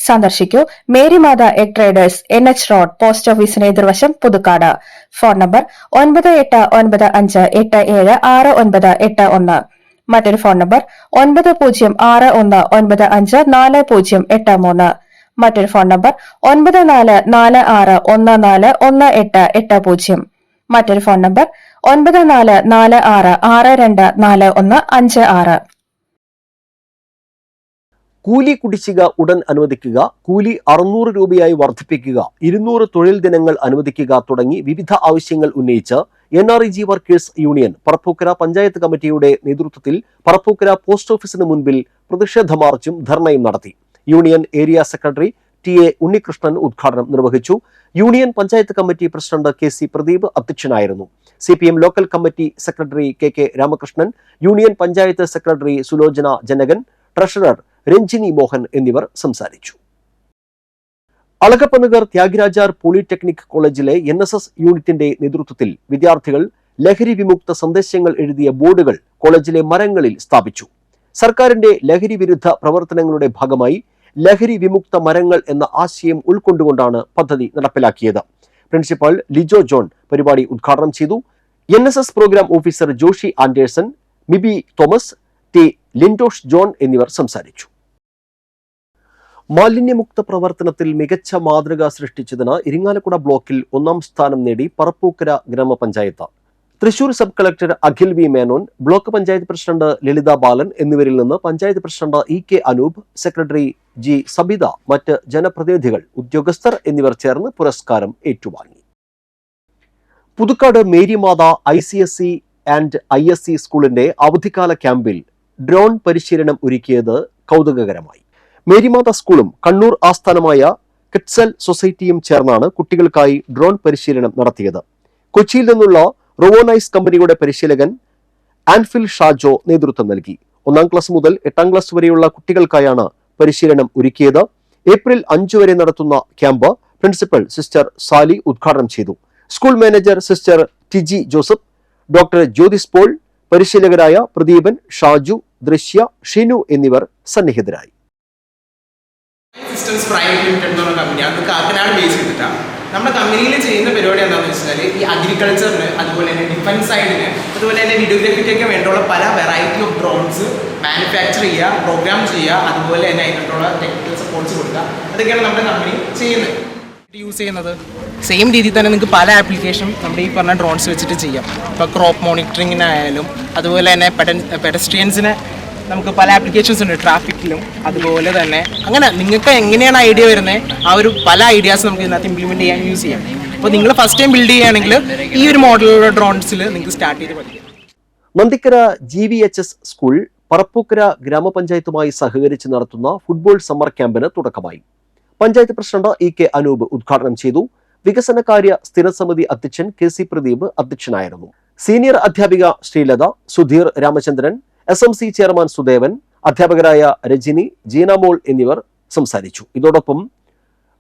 സന്ദർശിക്കൂ Marymatha egg traders NH road post ഓഫീസിന് എതിർവശം പുതുക്കാട്. Phone number 9895876981. മറ്റൊരു ഫോൺ നമ്പർ 9061954083. മറ്റൊരു ഫോൺ നമ്പർ 9446141880. മറ്റൊരു ഫോൺ നമ്പർ 9446624156. കൂലി കുടിശ്ശിക ഉടൻ അനുവദിക്കുക, കൂലി 600 രൂപയായി വർദ്ധിപ്പിക്കുക, 200 തൊഴിൽ ദിനങ്ങൾ അനുവദിക്കുക തുടങ്ങി വിവിധ ആവശ്യങ്ങൾ ഉന്നയിച്ച് NREG workers union Parappukkara panchayat കമ്മിറ്റിയുടെ നേതൃത്വത്തിൽ പറപ്പൂക്കര പോസ്റ്റ് ഓഫീസിന് മുൻപിൽ പ്രതിഷേധ മാർച്ചും ധർണയും നടത്തി. Union area secretary TA Unnikrishnan ഉദ്ഘാടനം നിർവഹിച്ചു. Union panchayat committee president KC Pradeep അധ്യക്ഷനായിരുന്നു. CPM local committee secretary KK Ramakrishnan, union panchayat secretary Sulochana Janakan, treasurer Ranjini Mohan എന്നിവർ സംസാരിച്ചു. അളകപ്പനഗർ ത്യാഗരാജാർ പോളിടെക്നിക് കോളേജിലെ NSS യൂണിറ്റിന്റെ നേതൃത്വത്തിൽ വിദ്യാർത്ഥികൾ ലഹരി വിമുക്ത സന്ദേശങ്ങൾ എഴുതിയ ബോർഡുകൾ കോളേജിലെ മരങ്ങളിൽ സ്ഥാപിച്ചു. സർക്കാരിന്റെ ലഹരി വിരുദ്ധ പ്രവർത്തനങ്ങളുടെ ഭാഗമായി ലഹരി വിമുക്ത മരങ്ങൾ എന്ന ആശയം ഉൾക്കൊണ്ടുകൊണ്ടാണ് പദ്ധതി നടപ്പിലാക്കിയത്. പ്രിൻസിപ്പൽ ലിജോ ജോൺ പരിപാടി ഉദ്ഘാടനം ചെയ്തു. NSS programme officer Joshy Anderson, Miby Thomas, T Lindosh John എന്നിവർ സംസാരിച്ചു. മാലിന്യമുക്ത പ്രവർത്തനത്തിൽ മികച്ച മാതൃക സൃഷ്ടിച്ചതിന് ഇരിങ്ങാലക്കുട ബ്ലോക്കിൽ 1ാം സ്ഥാനം നേടി പറപ്പൂക്കര ഗ്രാമപഞ്ചായത്ത്. Thrissur sub collector Akhil V Menon, block panchayat president Lalitha Balan എന്നിവരിൽ നിന്ന് panchayat president EK Anoop, secretary G Sabitha, മറ്റ് ജനപ്രതിനിധികൾ, ഉദ്യോഗസ്ഥർ എന്നിവർ ചേർന്ന് പുരസ്കാരം ഏറ്റുവാങ്ങി. പുതുക്കാട് മേരിമാത ICSE ആൻഡ് ISC സ്കൂളിന്റെ അവധിക്കാല ക്യാമ്പിൽ ഡ്രോൺ പരിശീലനം ഒരുക്കിയത് കൗതുകകരമായി. മേരിമാത സ്കൂളും കണ്ണൂർ ആസ്ഥാനമായ കിഡ്സൽ സൊസൈറ്റിയും ചേർന്നാണ് കുട്ടികൾക്കായി ഡ്രോൺ പരിശീലനം നടത്തിയത്. കൊച്ചിയിൽ നിന്നുള്ള റോവോനൈസ് കമ്പനിയുടെ പരിശീലകൻ ആൻഫിൽ ഷാജോ നേതൃത്വം നൽകി. 1ാം ക്ലാസ് മുതൽ 8ാം ക്ലാസ് വരെയുള്ള കുട്ടികൾക്കായാണ് പരിശീലനം ഒരുക്കിയത്. ഏപ്രിൽ 5 വരെ നടത്തുന്ന ക്യാമ്പ് പ്രിൻസിപ്പൽ സിസ്റ്റർ സാലി ഉദ്ഘാടനം ചെയ്തു. School manager sister Tiji Joseph, doctor Jyothis Paul, പരിശീലകരായ പ്രദീപൻ, ഷാജു, ദൃശ്യ, ഷിനു എന്നിവർ സന്നിഹിതരായി. സിസ്റ്റംസ് പ്രൈവറ്റ് ലിമിറ്റഡ് എന്ന് പറഞ്ഞ കമ്പനി, അത് കാക്കനാട് ബേസ് ചെയ്തിട്ടാണ്. നമ്മുടെ കമ്പനിയിൽ ചെയ്യുന്ന പരിപാടി എന്താണെന്ന് വെച്ചാൽ ഈ അഗ്രികൾച്ചറിന്, അതുപോലെ തന്നെ ഡിഫൻസ് സൈഡിന്, അതുപോലെ തന്നെ വീഡിയോഗ്രാഫിക്കൊക്കെ വേണ്ടിയുള്ള പല വെറൈറ്റി ഓഫ് ഡ്രോൺസ് മാനുഫാക്ചർ ചെയ്യുക, പ്രോഗ്രാം ചെയ്യുക, അതുപോലെ തന്നെ അതിനുള്ള ടെക്നിക്കൽ സപ്പോർട്ട്സ് കൊടുക്കുക. അതൊക്കെയാണ് നമ്മുടെ കമ്പനി ചെയ്യുന്നത്. യൂസ് ചെയ്യുന്നത് സെയിം രീതിയിൽ തന്നെ നിങ്ങൾക്ക് പല ആപ്ലിക്കേഷൻ നമ്മുടെ ഈ പറഞ്ഞ ഡ്രോൺസ് വെച്ചിട്ട് ചെയ്യാം. ഇപ്പോൾ ക്രോപ്പ് മോണിറ്ററിങ്ങിനായാലും, അതുപോലെ തന്നെ പെഡസ്ട്രിയൻസിന് നമുക്ക് പല ആപ്ലിക്കേഷൻസ് ഉണ്ട്, ട്രാഫിക്കിലും. അതുപോലെ തന്നെ അങ്ങനെ നിങ്ങൾക്ക് എങ്ങനെയാണ് ഐഡിയ വരുന്നത്, ആ ഒരു പല ഐഡിയാസ് നമുക്ക് ഇതിനകത്ത് ഇംപ്ലിമെൻറ്റ് ചെയ്യാൻ യൂസ് ചെയ്യാം. അപ്പോൾ നിങ്ങൾ ഫസ്റ്റ് ടൈം ബിൽഡ് ചെയ്യുകയാണെങ്കിൽ ഈ ഒരു മോഡലുള്ള ഡ്രോൺസിൽ നിങ്ങൾക്ക് സ്റ്റാർട്ട് ചെയ്ത് പഠിക്കാം. നന്ദിക്കര GVHS സ്കൂൾ പറപ്പൂക്കര ഗ്രാമപഞ്ചായത്തുമായി സഹകരിച്ച് നടത്തുന്ന ഫുട്ബോൾ സമ്മർ ക്യാമ്പിന് തുടക്കമായി. പഞ്ചായത്ത് പ്രസിഡന്റ് EK അനൂപ് ഉദ്ഘാടനം ചെയ്തു. വികസനകാര്യ സ്ഥിരസമിതി അധ്യക്ഷൻ KC പ്രദീപ് അധ്യക്ഷനായിരുന്നു. സീനിയർ അധ്യാപിക ശ്രീലത, സുധീർ രാമചന്ദ്രൻ, SMC ചെയർമാൻ സുദേവൻ, അധ്യാപകരായ രജനി, ജീനാമോൾ എന്നിവർ സംസാരിച്ചു. ഇതോടൊപ്പം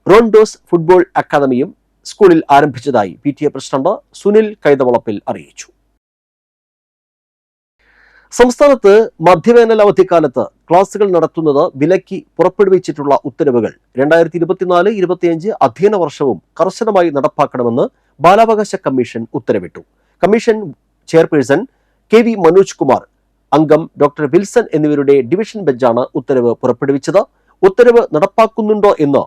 റോൺഡോസ് ഫുട്ബോൾ അക്കാദമിയും സ്കൂളിൽ ആരംഭിച്ചതായി PTA പ്രസിഡന്റ് സുനിൽ കൈതവളപ്പിൽ അറിയിച്ചു. സംസ്ഥാനത്ത് മധ്യവേനൽ അവധിക്കാലത്ത് ക്ലാസുകൾ നടത്തുന്നത് വിലക്കി പുറപ്പെടുവിച്ചിട്ടുള്ള ഉത്തരവുകൾ 2024-25 അധ്യയന വർഷവും കർശനമായി നടപ്പാക്കണമെന്ന് ബാലാവകാശ കമ്മീഷൻ ഉത്തരവിട്ടു. Commission chairperson KV Manoj Kumar, അംഗം ഡോക്ടർ വിൽസൺ എന്നിവരുടെ ഡിവിഷൻ ബെഞ്ചാണ് ഉത്തരവ് പുറപ്പെടുവിച്ചത്. ഉത്തരവ് നടപ്പാക്കുന്നുണ്ടോ എന്ന്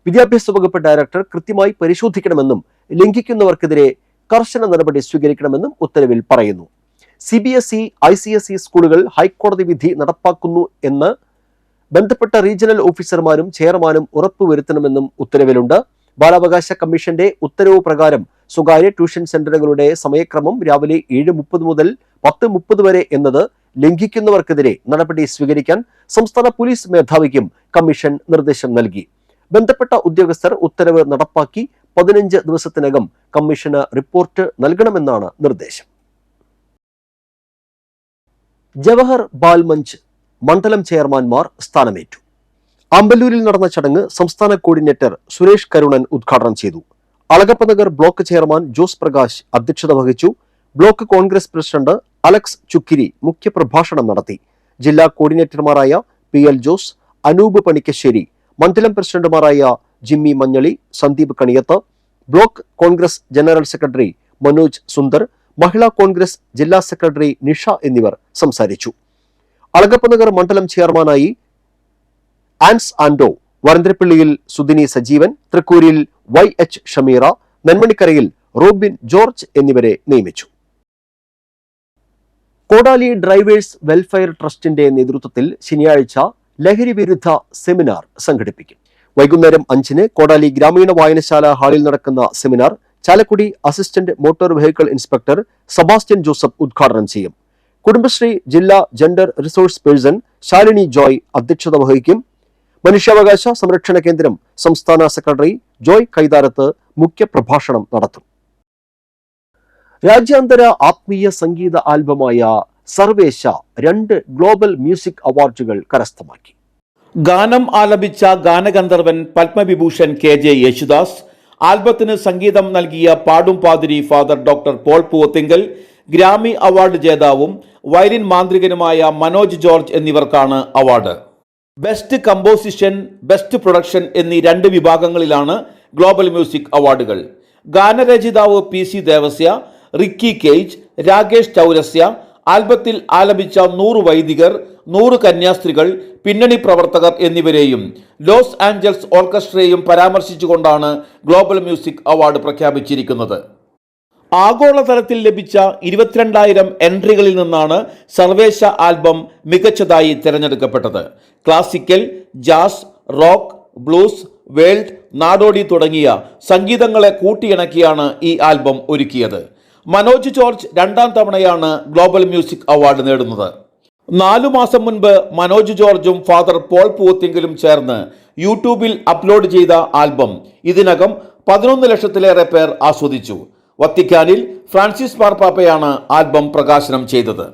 വിദ്യാഭ്യാസ വകുപ്പ് ഡയറക്ടർ കൃത്യമായി പരിശോധിക്കണമെന്നും ലംഘിക്കുന്നവർക്കെതിരെ കർശന നടപടി സ്വീകരിക്കണമെന്നും ഉത്തരവിൽ പറയുന്നു. CBSE, ICSE സ്കൂളുകൾ ഹൈക്കോടതി വിധി നടപ്പാക്കുന്നു എന്ന് ബന്ധപ്പെട്ട റീജിയണൽ ഓഫീസർമാരും ചെയർമാനും ഉറപ്പുവരുത്തണമെന്നും ഉത്തരവിലുണ്ട്. ബാലാവകാശ കമ്മീഷന്റെ ഉത്തരവ് പ്രകാരം സ്വകാര്യ ട്യൂഷൻ സെന്ററുകളുടെ സമയക്രമം രാവിലെ 7:30 മുതൽ 10:30 വരെ എന്നത് ലംഘിക്കുന്നവർക്കെതിരെ നടപടി സ്വീകരിക്കാൻ സംസ്ഥാന പോലീസ് മേധാവിക്കും കമ്മീഷൻ നിർദ്ദേശം നൽകി. ബന്ധപ്പെട്ട ഉദ്യോഗസ്ഥർ ഉത്തരവ് നടപ്പാക്കി 15 ദിവസത്തിനകം കമ്മീഷന് റിപ്പോർട്ട് നൽകണമെന്നാണ് നിർദ്ദേശം. ജവഹർ ബാൽ മഞ്ച് മണ്ഡലം ചെയർമാൻമാർ സ്ഥാനമേറ്റു. അമ്പലൂരിൽ നടന്ന ചടങ്ങ് സംസ്ഥാന കോർഡിനേറ്റർ സുരേഷ് കരുണൻ ഉദ്ഘാടനം ചെയ്തു. അളകപ്പനഗർ ബ്ലോക്ക് ചെയർമാൻ ജോസ് പ്രകാശ് അധ്യക്ഷത വഹിച്ചു. Block Congress president Alex Chukkiri മുഖ്യപ്രഭാഷണം നടത്തി. ജില്ലാ കോർഡിനേറ്റർമാരായ PL ജോസ്, അനൂപ് പണിക്കശ്ശേരി, മണ്ഡലം പ്രസിഡന്റുമാരായ Jimmy Manjali, Sandeep Kaniyath, block Congress general secretary Manoj Sundar, മഹിളാ കോൺഗ്രസ് ജില്ലാ സെക്രട്ടറി നിഷ എന്നിവർ സംസാരിച്ചു. അളഗപ്പനഗർ മണ്ഡലം ചെയർമാനായി ആൻസ് ആൻഡോ, വരന്തരപ്പള്ളിയിൽ സുദിനി സജീവൻ, തൃക്കൂരിൽ YH ഷമീറ, നെന്മണിക്കരയിൽ റോബിൻ ജോർജ് എന്നിവരെ നിയമിച്ചു. കോടാലി ഡ്രൈവേഴ്സ് വെൽഫെയർ ട്രസ്റ്റിന്റെ നേതൃത്വത്തിൽ ശനിയാഴ്ച ലഹരി വിരുദ്ധ സെമിനാർ സംഘടിപ്പിക്കും. വൈകുന്നേരം 5-ന് കോടാലി ഗ്രാമീണ വായനശാല ഹാളിൽ നടക്കുന്ന seminar Chalakudy assistant motor vehicle inspector Sebastian Joseph ഉദ്ഘാടനം ചെയ്യും. കുടുംബശ്രീ ജില്ലാ gender resource person Shalini Joy അധ്യക്ഷത വഹിക്കും. മനുഷ്യാവകാശ സംരക്ഷണ കേന്ദ്രം സംസ്ഥാന സെക്രട്ടറി ജോയ് കൈതാരത്ത് മുഖ്യപ്രഭാഷണം നടത്തും. രാജ്യാന്തര ആത്മീയ സംഗീത ആൽബമായ സർവേശ 2 ഗ്ലോബൽ മ്യൂസിക് അവാർഡുകൾ കരസ്ഥമാക്കി. ഗാനം ആലപിച്ച ഗാനഗന്ധർവൻ പത്മവിഭൂഷൺ KJ യേശുദാസ്, ആൽബത്തിന് സംഗീതം നൽകിയ പാടും പാതിരി father doctor Paul Poovathinkal, Grammy award ജേതാവും വയലിൻ മാന്ത്രികനുമായ മനോജ് ജോർജ് എന്നിവർക്കാണ് award. Best composition, best production എന്നീ 2 വിഭാഗങ്ങളിലാണ് ഗ്ലോബൽ മ്യൂസിക് അവാർഡുകൾ. ഗാനരചയിതാവ് PC ദേവസ്യ, റിക്കി കേജ്, രാകേഷ് ചൗരസ്യ, ആൽബത്തിൽ ആലപിച്ച 100 വൈദികർ, 100 കന്യാസ്ത്രീകൾ, പിന്നണി പ്രവർത്തകർ എന്നിവരെയും ലോസ് ആഞ്ചൽസ് ഓർക്കസ്ട്രയെയും പരാമർശിച്ചുകൊണ്ടാണ് ഗ്ലോബൽ മ്യൂസിക് അവാർഡ് പ്രഖ്യാപിച്ചിരിക്കുന്നത്. ആഗോളതലത്തിൽ ലഭിച്ച 22,000 എൻട്രികളിൽ നിന്നാണ് സർവേശ ആൽബം മികച്ചതായി തിരഞ്ഞെടുക്കപ്പെട്ടത്. Classical, jazz, rock, blues, world, നാടോടി തുടങ്ങിയ സംഗീതങ്ങളെ കൂട്ടിയിണക്കിയാണ് ഈ ആൽബം ഒരുക്കിയത്. മനോജ് ജോർജ് 2ാം തവണയാണ് ഗ്ലോബൽ മ്യൂസിക് അവാർഡ് നേടുന്നത്. 4 മാസം മുൻപ് മനോജ് ജോർജും ഫാദർ പോൾ പൂവത്തിങ്കലും ചേർന്ന് യൂട്യൂബിൽ അപ്ലോഡ് ചെയ്ത ആൽബം ഇതിനകം 11 ലക്ഷത്തിലേറെ പേർ ആസ്വദിച്ചു. വത്തിക്കാനിൽ ഫ്രാൻസിസ് മാർപ്പാപ്പയാണ് ആൽബം പ്രകാശനം ചെയ്തത്.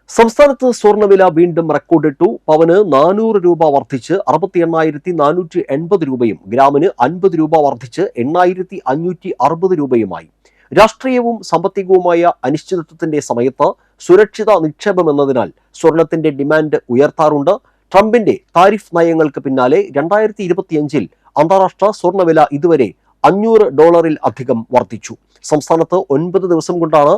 സംസ്ഥാനത്ത് സ്വർണ്ണവില വീണ്ടും റെക്കോർഡിട്ടു. പവന് 400 രൂപ വർദ്ധിച്ച് 68,480 രൂപയും ഗ്രാമിന് 50 രൂപ വർദ്ധിച്ച് 8,560 രൂപയുമായി. രാഷ്ട്രീയവും സാമ്പത്തികവുമായ അനിശ്ചിതത്വത്തിന്റെ സമയത്ത് സുരക്ഷിത നിക്ഷേപം എന്നതിനാൽ സ്വർണത്തിന്റെ ഡിമാൻഡ് ഉയർത്താറുണ്ട്. ട്രംപിന്റെ താരിഫ് നയങ്ങൾക്ക് പിന്നാലെ 2025 അന്താരാഷ്ട്ര സ്വർണ്ണവില ഇതുവരെ $500 അധികം വർദ്ധിച്ചു. സംസ്ഥാനത്ത് 9 ദിവസം കൊണ്ടാണ്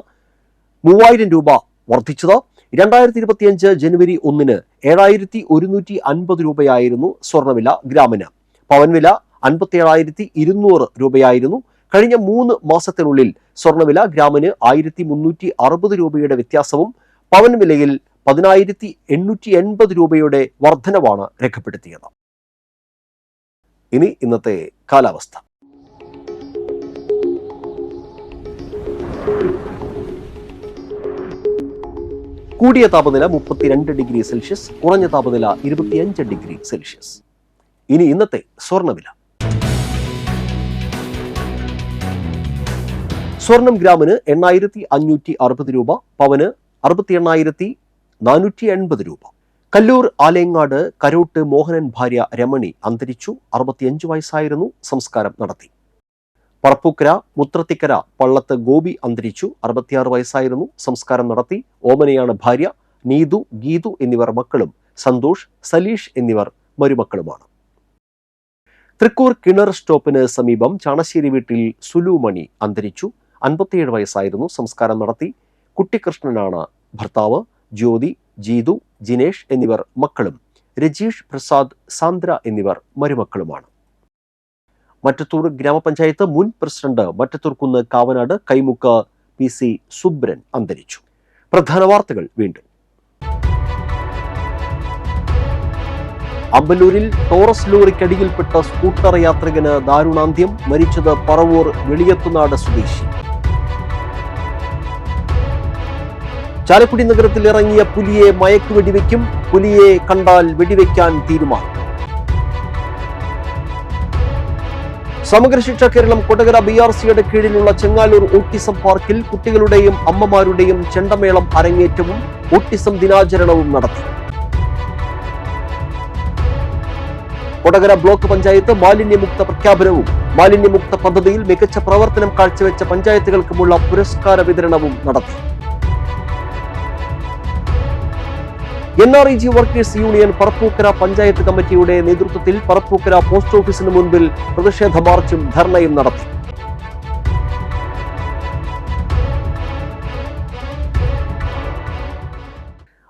3000 രൂപ വർദ്ധിച്ചത്. 2025 ജനുവരി 1-ന് 7,150 രൂപയായിരുന്നു സ്വർണ്ണവില ഗ്രാമിന്. പവൻ വില 57,200 രൂപയായിരുന്നു. കഴിഞ്ഞ 3 മാസത്തിനുള്ളിൽ സ്വർണ്ണവില ഗ്രാമിന് 1,360 രൂപയുടെ വ്യത്യാസവും പവൻ വിലയിൽ 10,880 രൂപയുടെ വർധനവാണ് രേഖപ്പെടുത്തിയത്. ഇനി ഇന്നത്തെ കാലാവസ്ഥ. കൂടിയ താപനില 32 ഡിഗ്രി സെൽഷ്യസ്, കുറഞ്ഞ താപനില 25 ഡിഗ്രി സെൽഷ്യസ്. ഇനി ഇന്നത്തെ സ്വർണ്ണവില. സ്വർണം ഗ്രാമിന് 8,560 രൂപ, പവന് 68,480 രൂപ. കല്ലൂർ ആലേങ്ങാട് കരോട്ട് മോഹനൻ ഭാര്യ രമണി അന്തരിച്ചു. 65 വയസ്സായിരുന്നു. സംസ്കാരം നടത്തി. പറപ്പൂക്കര മുത്രത്തിക്കര പള്ളത്ത് ഗോപി അന്തരിച്ചു. 66 വയസ്സായിരുന്നു. സംസ്കാരം നടത്തി. ഓമനയാണ് ഭാര്യ. നീതു, ഗീതു എന്നിവർ മക്കളും. സന്തോഷ്, സലീഷ് എന്നിവർ മരുമക്കളുമാണ്. തൃക്കൂർ കിണർ സ്റ്റോപ്പിന് സമീപം ചാണശ്ശേരി വീട്ടിൽ സുലുമണി അന്തരിച്ചു. 57 വയസ്സായിരുന്നു. സംസ്കാരം നടത്തി. കുട്ടിക്കൃഷ്ണനാണ് ഭർത്താവ്. ജ്യോതി, ജീതു, ജിനേഷ് എന്നിവർ മക്കളും. രജീഷ്, പ്രസാദ്, സാന്ദ്ര എന്നിവർ മരുമക്കളുമാണ്. മറ്റത്തൂർ ഗ്രാമപഞ്ചായത്ത് മുൻ പ്രസിഡന്റ് മറ്റത്തൂർക്കുന്ന് കാവനാട് കൈമുക്ക് PC സുബ്രൻ അന്തരിച്ചു. പ്രധാന വാർത്തകൾ വീണ്ടും. അമ്പലൂരിൽ ടോറസ് ലോറിക്കടിയിൽപ്പെട്ട സ്കൂട്ടർ യാത്രികന് ദാരുണാന്ത്യം. മരിച്ചത് പറവൂർ വെളിയത്തുനാട് സ്വദേശി. ചാലക്കുടി നഗരത്തിൽ ഇറങ്ങിയ പുലിയെ മയക്ക് വെടിവെക്കും. പുലിയെ കണ്ടാൽ വെടിവെക്കാൻ തീരുമാനം. സമഗ്ര ശിക്ഷ കേരളം കൊടകര BRCയുടെ കീഴിലുള്ള ചെങ്ങാലൂർ ഓട്ടിസം പാർക്കിൽ കുട്ടികളുടെയും അമ്മമാരുടെയും ചെണ്ടമേളം അരങ്ങേറ്റവും ഓട്ടിസം ദിനാചരണവും നടത്തി. കൊടകര ബ്ലോക്ക് പഞ്ചായത്ത് മാലിന്യമുക്ത പ്രഖ്യാപനവും മാലിന്യമുക്ത പദ്ധതിയിൽ മികച്ച പ്രവർത്തനം കാഴ്ചവെച്ച പഞ്ചായത്തുകൾക്കുമുള്ള പുരസ്കാര വിതരണവും നടത്തി. NREG workers union Parappukkara panchayat കമ്മിറ്റിയുടെ നേതൃത്വത്തിൽ പറപ്പൂക്കര പോസ്റ്റ് ഓഫീസിന് മുൻപിൽ പ്രതിഷേധ മാർച്ചും ധർണയും നടത്തി.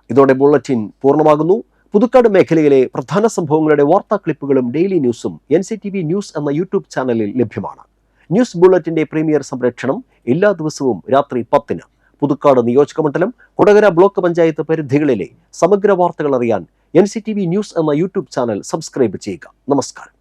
ഇതോടെ ബുള്ളറ്റിൻ പൂർണ്ണമാകുന്നു. പുതുക്കാട് മേഖലയിലെ പ്രധാന സംഭവങ്ങളുടെ വാർത്താ ക്ലിപ്പുകളും ഡെയിലി ന്യൂസും NCTV ന്യൂസ് എന്ന യൂട്യൂബ് ചാനലിൽ ലഭ്യമാണ്. ന്യൂസ് ബുള്ളറ്റിന്റെ പ്രീമിയർ സംപ്രേഷണം എല്ലാ ദിവസവും രാത്രി 10-ന്. പുതുക്കാട് നിയോജകമണ്ഡലം, കൊടകര ബ്ലോക്ക് പഞ്ചായത്ത് പരിധികളിലെ സമഗ്ര വാർത്തകൾ അറിയാൻ NCTV ന്യൂസ് എന്ന യൂട്യൂബ് ചാനൽ സബ്സ്ക്രൈബ് ചെയ്യുക. നമസ്കാരം.